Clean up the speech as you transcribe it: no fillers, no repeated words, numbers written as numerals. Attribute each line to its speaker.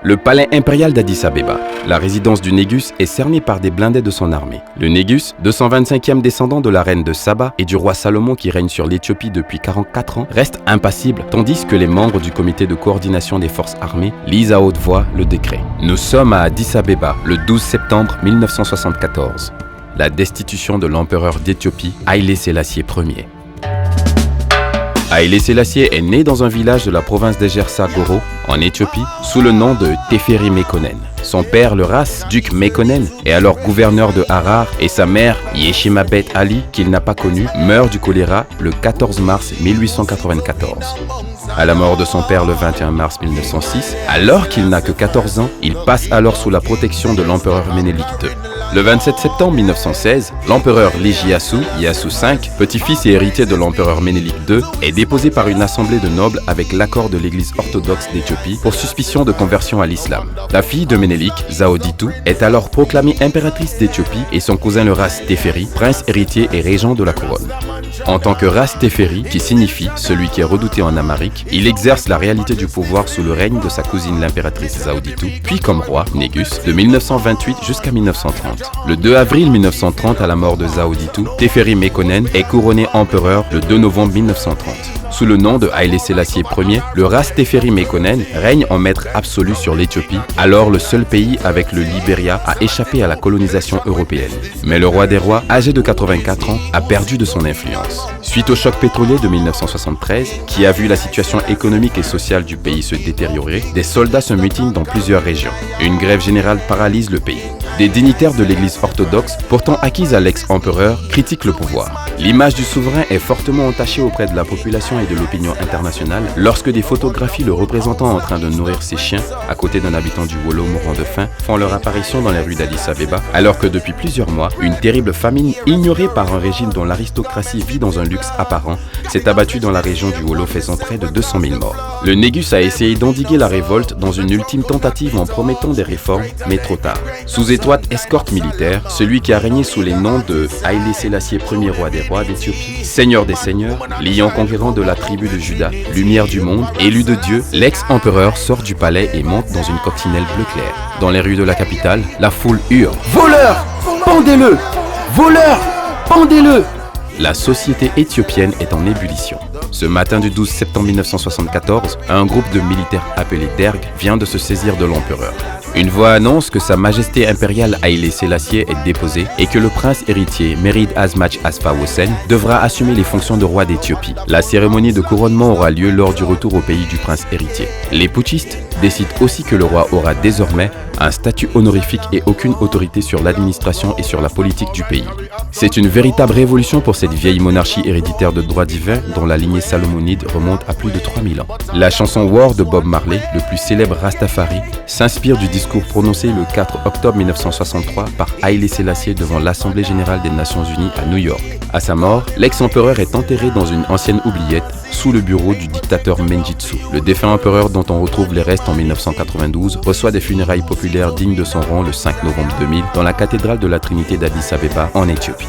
Speaker 1: Le palais impérial d'Addis Abeba, la résidence du Négus, est cernée par des blindés de son armée. Le Négus, 225e descendant de la reine de Saba et du roi Salomon qui règne sur l'Éthiopie depuis 44 ans, reste impassible tandis que les membres du comité de coordination des forces armées lisent à haute voix le décret. Nous sommes à Addis Abeba, le 12 septembre 1974. La destitution de l'empereur d'Éthiopie, Haïlé Sélassié Ier. Haïlé Sélassié est né dans un village de la province d'Egersa Goro, en Éthiopie, sous le nom de Teferi Mekonnen. Son père, le Ras, duc Mekonnen, est alors gouverneur de Harar et sa mère, Yeshimabet Ali, qu'il n'a pas connue, meurt du choléra le 14 mars 1894. À la mort de son père le 21 mars 1906, alors qu'il n'a que 14 ans, il passe alors sous la protection de l'empereur Ménélik II. Le 27 septembre 1916, l'empereur Légiassou, Yassou V, petit-fils et héritier de l'empereur Ménélik II, est déposé par une assemblée de nobles avec l'accord de l'église orthodoxe d'Éthiopie pour suspicion de conversion à l'islam. La fille de Ménélik, Zaoditou, est alors proclamée impératrice d'Éthiopie et son cousin le Ras Teferi, prince héritier et régent de la couronne. En tant que Ras Teferi, qui signifie celui qui est redouté en amharique, il exerce la réalité du pouvoir sous le règne de sa cousine l'impératrice Zaoditou, puis comme roi, Négus, de 1928 jusqu'à 1930. Le 2 avril 1930, à la mort de Zaoditou, Teferi Mekonnen est couronné empereur le 2 novembre 1930. Sous le nom de Haïlé Sélassié Ier, le Ras Teferi Mekonnen règne en maître absolu sur l'Éthiopie, alors le seul pays avec le Libéria à échapper à la colonisation européenne. Mais le roi des rois, âgé de 84 ans, a perdu de son influence. Suite au choc pétrolier de 1973, qui a vu la situation économique et sociale du pays se détériorer, des soldats se mutinent dans plusieurs régions. Une grève générale paralyse le pays. Des dignitaires de l'église orthodoxe, pourtant acquise à l'ex-empereur, critiquent le pouvoir. L'image du souverain est fortement entachée auprès de la population et de l'opinion internationale lorsque des photographies le représentant en train de nourrir ses chiens, à côté d'un habitant du Wollo mourant de faim, font leur apparition dans les rues d'Addis Abeba, alors que depuis plusieurs mois, une terrible famine, ignorée par un régime dont l'aristocratie vit dans un luxe apparent, s'est abattue dans la région du Wollo, faisant près de 200 000 morts. Le Négus a essayé d'endiguer la révolte dans une ultime tentative en promettant des réformes, mais trop tard. Sous étroite escorte militaire, celui qui a régné sous les noms de Haïlé Sélassié Ier, roi des rois d'Éthiopie, seigneur des seigneurs, lion conquérant de la tribu de Juda, lumière du monde, élu de Dieu, l'ex-empereur sort du palais et monte dans une coccinelle bleu clair. Dans les rues de la capitale, la foule hurle « Voleur! Pendez-le! Voleur! Pendez-le !» La société éthiopienne est en ébullition. Ce matin du 12 septembre 1974, un groupe de militaires appelé Derg vient de se saisir de l'empereur. Une voix annonce que Sa Majesté impériale Haïlé Sélassié est déposée et que le prince héritier Merid Azmach Asfa Wossen devra assumer les fonctions de roi d'Éthiopie. La cérémonie de couronnement aura lieu lors du retour au pays du prince héritier. Les putschistes décident aussi que le roi aura désormais un statut honorifique et aucune autorité sur l'administration et sur la politique du pays. C'est une véritable révolution pour cette vieille monarchie héréditaire de droit divin dont la lignée salomonide remonte à plus de 3000 ans. La chanson War de Bob Marley, le plus célèbre Rastafari, s'inspire du discours prononcé le 4 octobre 1963 par Haïlé Sélassié devant l'Assemblée générale des Nations unies à New York. À sa mort, l'ex-empereur est enterré dans une ancienne oubliette sous le bureau du dictateur Mengistu. Le défunt empereur dont on retrouve les restes en 1992 reçoit des funérailles populaires dignes de son rang le 5 novembre 2000 dans la cathédrale de la Trinité d'Addis Abeba en Éthiopie.